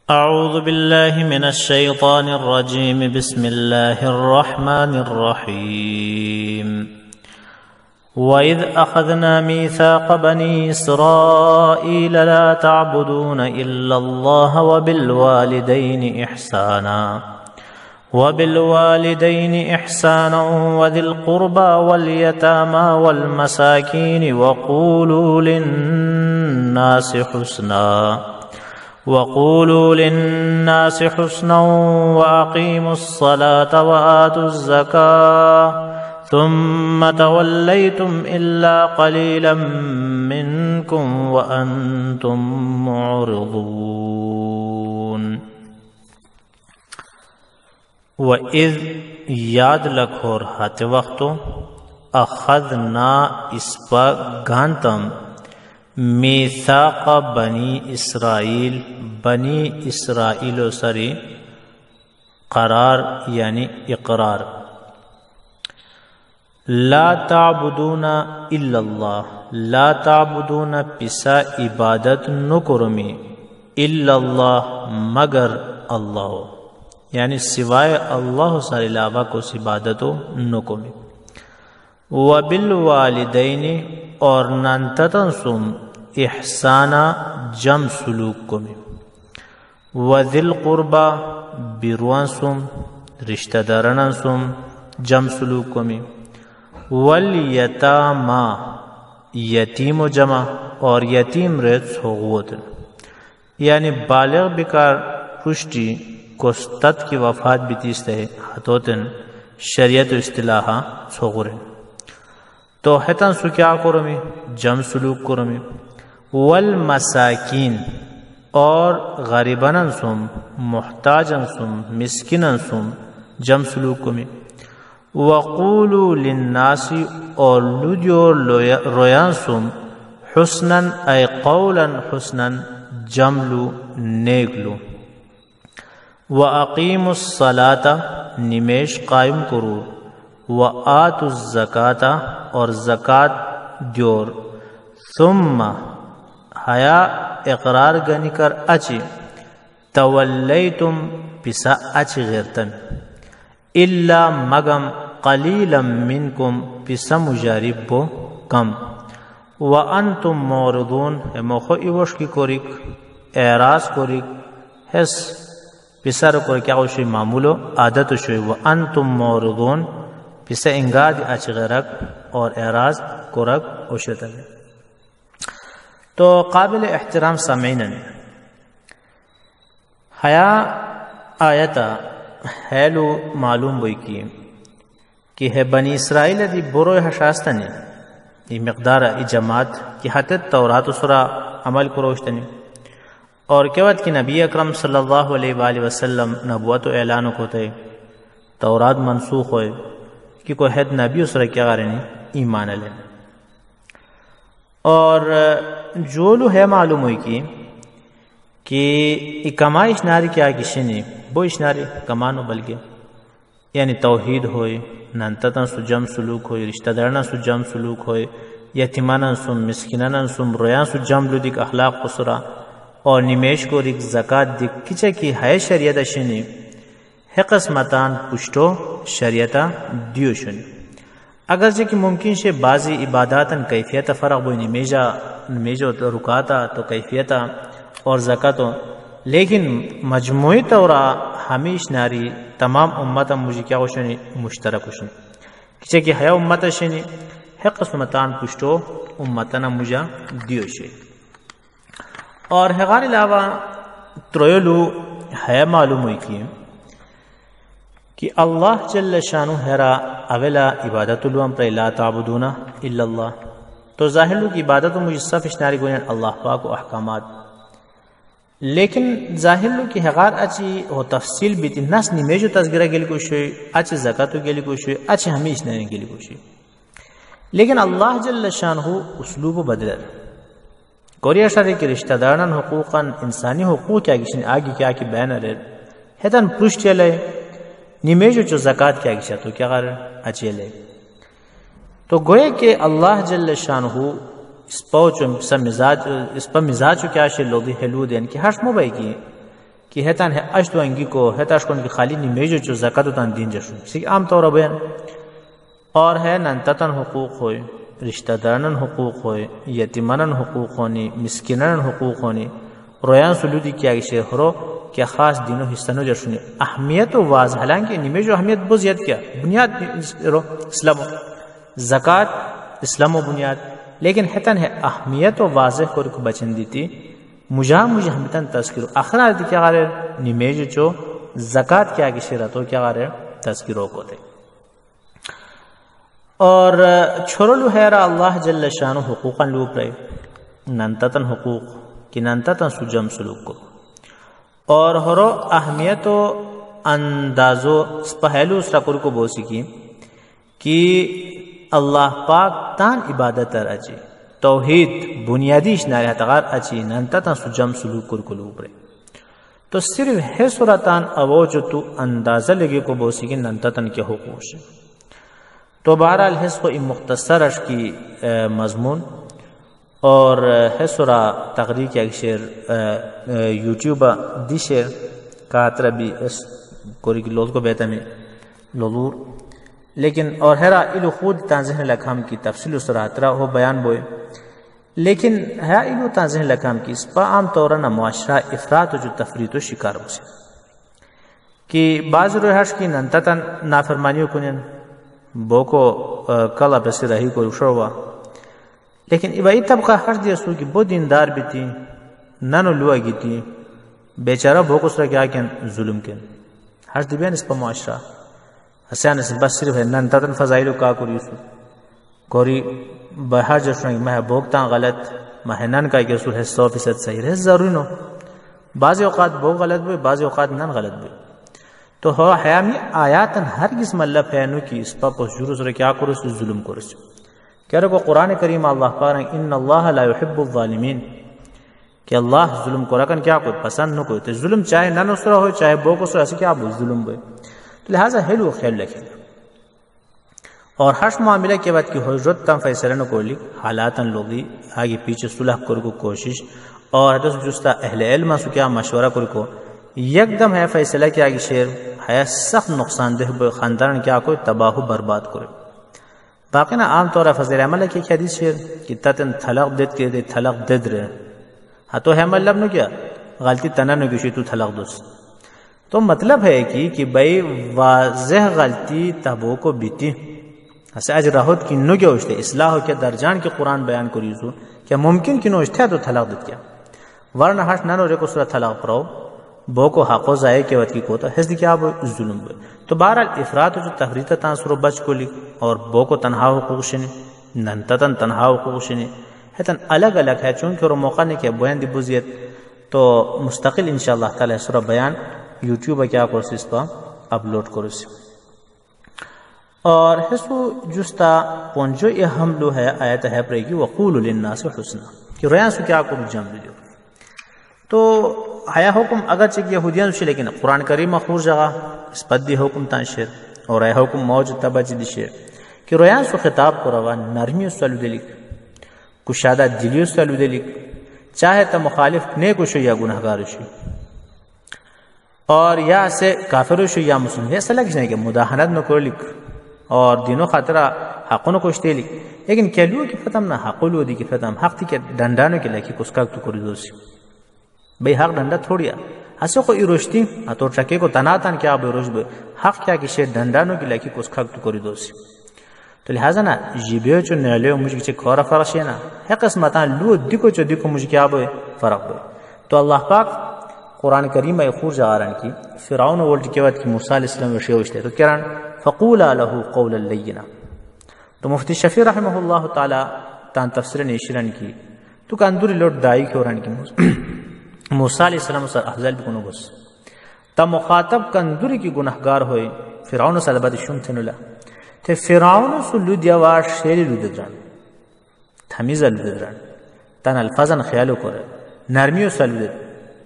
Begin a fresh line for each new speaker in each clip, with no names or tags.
अऊज़ु बिल्लाहि मिनश शैतानिर रजीम बिस्मिल्लाहिर रहमानिर रहीम। वइज़ अख़ज़ना मीसाक़ बनी इस्राईल ला तअबुदून इल्लल्लाह वबिलवालिदैनि इहसाना वज़िल क़ुरबा वल यतामा वल मसाकीन वक़ूलू लिन्नासि हुस्ना वअक़ीमुस्सलाता वआतुज़्ज़काता सुम्मा तवल्लैतुम इल्ला क़लीलन मिनकुम वअन्तुम मुअरिदून। वइज़ याद लखोर हाते वक्तो अख़ज़ना इसपा गांतम मीसाक़ बनी इसराइल सरी करार यानी इक़रार। ला ताबुदूना इल्लल्लाह, ला ताबुदूना पिसा इबादत न कुरमी इल्लल्लाह मगर अल्लाह, यानी सिवाय अल्लाह से अलावा को इबादतो न कुरमी। वबिल वालिदैनि और नंततन सुम इहसाना जम सुलूक कुमी। वज़िल क़ुरबा बिरुआन सुम रिश्तेदारन सुम जम सुलूक कुमी। वल यतामा यतीम जमा और यतीम रेत सोगवत, यानी बालिग बिकार पुष्टि कोस्तत की वफात बितीस्ते हतोतन शरीयत इस्तिलाहा सोगुरें तो हेतन सु क्या कुरमी जम सुलूक कुरमी। वल मसाकीन और गरीबन सुम मुहताजन सुम मिस्किनन सुम जम सुलूक कुमी। वक़ूलू लिन्नासी और लुजो रोयान सुम हुस्नन ऐ क़ौलन हुस्नन जमलू नेगलू। वअक़ीमुस्सलाता निमेश कायम करू। व आतुज़्ज़काता और ज़कात द्योर। सुम्मा हया इक़रार गनी कर अची तवल्लैतुम पिसा अच गिरतम इल्ला मगम क़लीलन मिनकुम पिसा मुजारिब बो कम। व अंतुम मुअरिदून मोखो इवश की कोरिक एराज कोरिक हेस पिसर को क्या उशी मामूलो आदत शुई। व अंतुम मुअरिदून पिसा इंगाद अचगरक और एराज कुरक उशतल। तो काबिल एहतराम सामीन हया आयता हैलू मालूम बोई कि है बनी इसराइल दी बुरो हशास्तनी ये मकदार ई जमात की हतत तौरात उसरा अमल कुरोशतनी और केवत की नबी अकरम सल्लल्लाहु अलैहि वसल्लम नबुवत ऐलान होते तौरात मनसूख होए कि कोई हैद नबी उसरा क्या करें ईमान लें। और जोलू है मालूम हुई कि कमा इशनारी क्या किशनी वो इशनारी कमानो बल्कि यानी तौहीद होए नंततन सुजम सुलूक होए रिश्तेदारना सुजम सुलूक होए यतीमाना सुम मिस्किनाना सुम रोयान सुजम लुदिक अखलाक कसरा और निमेश को रिक ज़कात दिक किचे की है शरीयत शनी है कस्मतान पुष्टो शरीयता दियो शनी। अगर जे कि मुमकिन से बाजी इबादातन कैफियत फ़र्क बोई निमेजो तो रुकाता तो कैफियता और ज़कातो, लेकिन मजमूई तौरा हमीश नारी तमाम उम्मत मुझे क्या होशनी मुश्तरक होशनी किचे कि है उम्मत शनी है कस्मतान पुष्टो उम्मतना मुझा दियो शे। और हैगान अलावा त्रोयलू है मालूम हुई कि अल्लाह जल्ल शानु हैरा अवेला इबादतुल्लुम पर ला ताबुदूना इल्लल्लाह तो ज़ाहिर की इबादत मुझे सब इश्नारी गोयन अल्लाह पाक व अहकामात, लेकिन ज़ाहिर की हगार अच्छी हो तफसील बीती नस निमेजो तस्गिरा गेली कोशी अच्छी ज़कातो गेली कोशी अच्छी हमें इश्नारी गेली कोशी, लेकिन अल्लाह जल्ल शानु उसलूब बदल कोरिया शरी के रिश्तेदारन हुकूकन इंसानी हुकूक क्या किसी आगे क्या की बैन रहे हेतन पुष्ट चले निमेजो जो ज़कात क्या किया तो क्या कर अच्छे ले तो गोए के अल्लाह जल्ल शानहु इस पर मिजाज क्या शे लोदी हेलूद यानी कि हर्ष मुबाई कि हेतान है अश्तो अंगी को हेताश को खाली निमेजो जो ज़कात तान दीन जशु सी आम तौर बयान और है नंततन हुकूक होए रिश्तेदारन हुकूक होए यतीमन हुकूक होनी मिस्किनन हुकूक होनी रोयान सुलूदी किया शेहरो क्या खास दिनों हिस्सा नो जशुनी अहमियत वाज हालांकि निमेजो अहमियत बहुत ज़्यादा क्या बुनियाद इस्लाम ज़कात इस्लाम बुनियाद लेकिन हेतन है अहमियत व वाज़ेह को बचन दीती मुझे हमतन तस्किरो आखिर क्या गारे निमेज जो ज़कात क्या शेरा तो क्या गारे तस्किरो को दे और छोरलु हैरा अल्लाह जल्ल शानु हुकूकन लूप रहे नंततन हुकूक कि नंततन सुजम सलूक को और हरो अहमियत व अंदाज़ो पहलू सकुर को बोसी कि अल्लाह पाक तान इबादत अची तौहीद बुनियादी शनार तगार अची नंततन सुजम सलूक कुलूब रहे तो सिर्फ है सुरतान अवो जो तू अंदाज़ा लगे को बोसी कि नंततन के हुकूश तो बहरहाल हिस्स को मुख्तसर अश की मजमून और हैसुरा तकरीर के शेर यूट्यूब दी शेर का तरबी कोरी की लोज को बेहतर में लूर लेकिन और हैरा इलु खुद ताज़ह लखाम की तफसील उसरातरा हो बयान बोए लेकिन है इलु ताज़ह लखाम की इस पर आम तौर न मुआशरा इफरात जो तफरीत शिकार हो से कि बाज़ रोहश की नंततन नाफरमानियों कुन बो को कल अब से रही को रुशवा लेकिन वही तबका हर दिया सू की बहुत दीनदार भी थी नन लुआ की थी बेचारा भोकुस क्या क्या जुल्म के हर दिव्यान इस पर मुआशरा हसन से बस सिर्फ है नन ततन फ़ज़ाइल का कोरी बहर जश्न मह भोगता गलत महनन का रसूल है 100% सही है ज़रूरी नो बाज़ औक़ात भोग गलत भी बाज़ औक़ात नन गलत भी तो हो हयामी आयातन हर किस मल्लब फैनु की इस पर जुर्स क्या करो जुल्म करो कह रहे को कुरान करीम अल्लाह पाक इन्नल्लाह ला युहिब्बुल ज़ालिमीन कि अल्लाह जुल्म को रकन क्या कोई पसंद न कोई तो जुल्म चाहे न नुसरा हो चाहे बो को ऐसे क्या बोल जुल्म हो तो लिहाजा हेलो ख्याल रखे और हर मामले के बाद की हजरत तम फैसला न कोली हालातन लोगी आगे पीछे सुलह कर को कोशिश और जुस्ता अहले इल्म से क्या मशवरा कर को एकदम है फैसला के आगे शेर है सख्त नुकसानदेह खानदान क्या कोई तबाह बर्बाद करे बाकी ना आम तौर फजल अमल की हदीस शेर कि ततन थलक देद के थलक देद रहे हाँ तो है मतलब न क्या गलती तना न किसी तू थलक दोस्त तो मतलब है कि भाई वाज़ेह गलती तबो को बीती हसे आज राहत की नो क्या उठते इस्लाह क्या दर्जान के कुरान बयान करी क्या मुमकिन कि नो उठते तो थलक देद क्या वरना हर्ष न रे को सूरत थलक परो बो को हक़ो ज़ाये के वत की कोता हज़ क्या वो जुल्म बे तो बहरहाल इफ़रात जो तफरीत तांसुर बच को लिख और बो को तनहा हुकूशने नंततन तनहा हुकूशने है तन अलग अलग है चूँकि और मौका नहीं किया बयान दी बुज़ियत तो मुस्तकिल इंशाअल्लाह ताला सूरा बयान यूट्यूब क्या कोर्स इस पर अपलोड करो और हिस्सो जुस्ता पहुँचो ये हम लो है आयत है पड़ेगी वक़ूलु लिन्नास हुस्ना कि रोयां से क्या करो जम लो तो आया हुक्म अगर चाहिए यहूदियन से लेकिन कुरान करीम मखूर जगह इस पद्दी हुक्म ताशेर और आया हुक्म मौज तबज दिशेर कि रोयां से खिताब को रवा नरमी सलुदलिक कुशादा दिलियो सलुदलिक चाहे तो मुखालिफ ने कुछ या गुनहगार और या से काफिर या मुस्लिम ऐसा लग जाए कि मुदाहनत न को लिख और दिनों खातरा हक़ों को इश्ते लिख लेकिन क्या लू की फतम ना हक़ुल दी की फतम हक़ थी के डंडानो के लखी उसका तो कर दो भाई हक़ डंडा थोड़िया हंसो को इरोश्ती तो चके को तनातन क्या बेरोज हक़ क्या कि शेर डंडानो की लखी उसका तो कर दो तो लिहाजा ना जिबे चो नले मुझे खौरा फरश है ना है किस्मत लू दिको मुझे क्या बो फ़र्क बो तो अल्लाह पाक कुरान करीम खूर जगारन की फ़िरौन वर्ल्ड के बाद की मूसा अलैहिस्सलाम विषय तो किरण फ़क़ूला लहू क़ौलन लय्यिना तो मुफ्ती शफ़ी रहमहुल्लाह ताला तान तफसीर नेशिरन की तो कंदूरी लोट दाई के औरन की मूसा अलैहिस्सलाम सर अफ़ज़ल भी बस तब मुखातब कंदूरी की गुनहगार होए फ़िरौन सलबत शुम थे थे फ़िरौन सुलुदियावा शेरी लुदरान थमीज़ लुदरान तन अल्फाजन ख्यालो करे नरमियो सलुद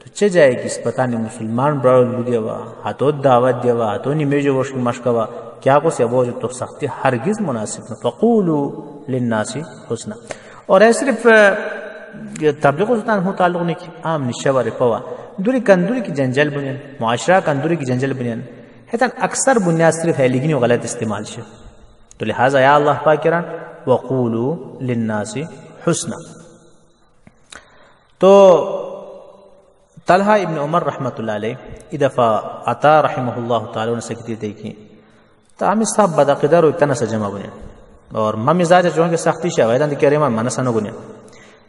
चे जाएगी इस पता नहीं मुसलमान ब्राउ लुदियावा हाथों दावत दियावा हाथों निमेजो वर्ष की मशकवा क्या को से वो जो तो सख्ती हरगिज़ मुनासिब न फ़क़ूलु लिन्नासी हुस्ना और ऐसे सिर्फ तबलीग सुल्तान हो ताल्लुक नहीं की आम निशवर पवा दूरी कंदूरी की जंजल बुनियान मुआशरा कंदूरी की जंजल बुनियान है अक्सर बुनियाद सिर्फ है लेकिन गलत इस्तेमाल से तो लिहाजा या अल्लाह पाक किरण वक़ूलू लिन्नासी हुस्ना। तो तलहा इब्न उमर रहमतुल्लाह अलैह इदफ़ा अता रहमहुल्लाह ताला ने सकती देखी तो आमिर साहब बदक़िदर और इतना सजमा बुनियान और ममिजाज जो कि सख्ती से अवैधन के मनसनो गुनिया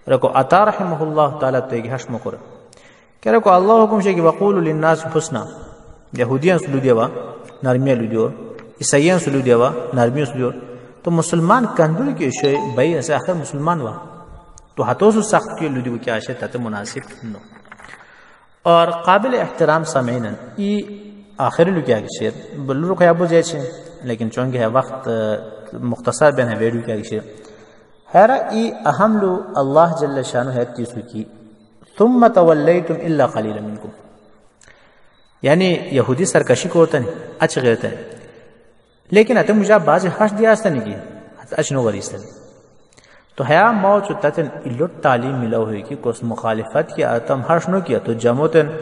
रको अता रहमहुल्लाह ताला तो एक हश्म कर कह रको अल्लाह हुकुम से कि वक़ूलु लिन्नास हुस्ना यहूदियां सुलू देवा नरमिया लुदियो ईसाइयां सुलू देवा नरमिया सुलू तो मुसलमान कंदुल के शे भाई ऐसे आखिर मुसलमान हुआ तो हाथों से सख्त के लुदियो क्या आशे तते मुनासिब नो और काबिल एहतराम समीन ई आखिर लु क्या शेर बल्लू को याबो जैसे लेकिन चोंगे है वक्त मुख्तसर बन है वेडू क्या शेर हैरा ई अहम लु अल्लाह जल्ल शानु है तीसु की तुम तवल्लैतुम इल्ला क़लीलन मिनकुम यानी यहूदी सरकशी को होता नहीं अच्छ गए थे लेकिन अते मुझे बाज हश दिया नहीं की अचनो गरीस तो हया मौज ततन इल्लुट तालीम मिला हुई कि कोस मुखालिफत की आतम हर्ष नो किया तो जमोतन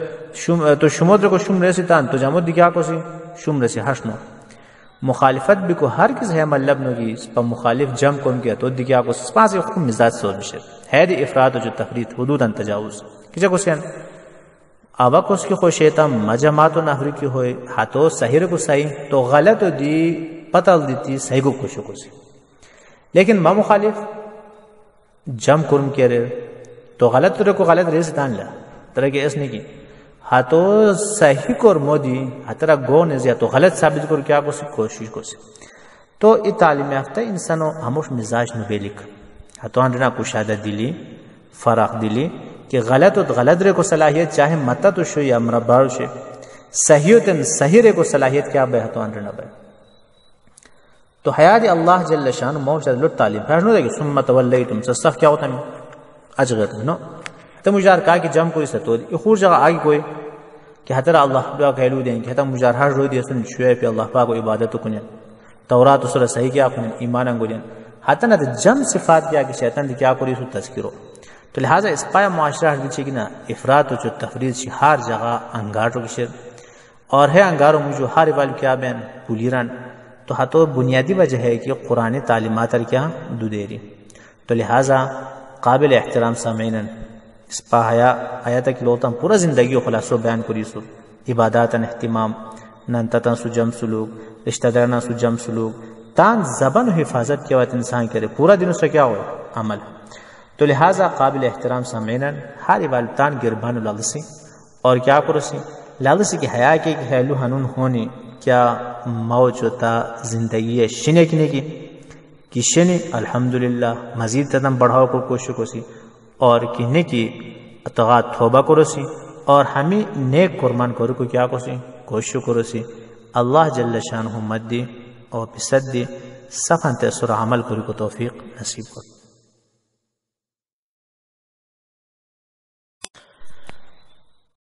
शुम तो शुमोद्र को शुम रेसी तान तो जमोद दिखा को सी शुम रेसी हर्ष नो मुखालिफत भी को हर किस है मतलब नो की पर मुखालिफ जम कौन किया तो दिखा को पास खूब मिजाज सोच बिशर है दी इफरात जो तफरीत हुदूदन तजावुज किसे को सेन आवा को उसकी खुशेता मजमात नहरी की होए हाथों सही को सही तो गलत दी पतल देती सही को खुश को सी लेकिन मा मुखालिफ जम कुर्म कह रहे तो गलत तरह को गलत रेस दान ला तरह के ऐसा नहीं की हाथों सही को मोदी हतरा गो ने तो गलत साबित कर क्या को कोशिश को तो ये तालीम याफ्ता इंसानों हमोश मिजाज नबेलिक हाथों अंडना कुशादा दिली फराख दिली कि गलत और गलत रे को सलाहियत चाहे मता तो शो या मरबार शे सहीतन सही रे को सलाहियत क्या बे हाथों अंडना बे तो हयात अल्लाह जल्ल शान मौजूद तालीम फैसलो देखिए सुम्मत वल्लई तुम सस्ता क्या होता है अजगत नो तो मुजार कहा कि जम कोई सतो ये खूर जगह आगे कोई कि हतरा अल्लाह दुआ कहलू दें कि हता मुजार हर रोई दिया सुन शुए पे अल्लाह पाक को इबादत कुने तौरात उस सही क्या कुने ईमान अंगुजन हता न जम सिफात क्या कि शैतान क्या करी सु तज़किरो तो लिहाजा इस पाया मुआशरा हर दिछे कि ना इफरात जो तफरीद से हर जगह अंगारों की शेर और है अंगारों मुझे हर वाल क्या बैन पुलीरान तो हाथों बुनियादी वजह है कि कुरानी तालीमात क्या दुदेरी तो लिहाजा काबिल एहतराम सामीन इस पाया आया तक लोता पूरा ज़िंदगी खुलासो बयान करी सु इबादत अहतमाम नंतन सुजम सलूक रिश्तेदाराना सुजम सलूक तान ज़बन हिफाजत के बाद इंसान करे पूरा दिन उससे क्या हो अमल तो लिहाजा काबिल एहतराम सामीन हर वालतान गिरबान लालसी और क्या करोसी लालसी की हया के हैलू हनून होने क्या मौजूदा जिंदगी शिने की शिने अल्हम्दुलिल्लाह मजीद तदम बढ़ाओ को कोशिश कोसी और किन्ने की अतगा तौबा करोसी और हमें नेक कुर्बान करो को क्या कोसी कोशिश करोसी अल्लाह जल्ल शान मद्दी और बिसद्दी सफन तसर अमल करो को तौफीक नसीब करो।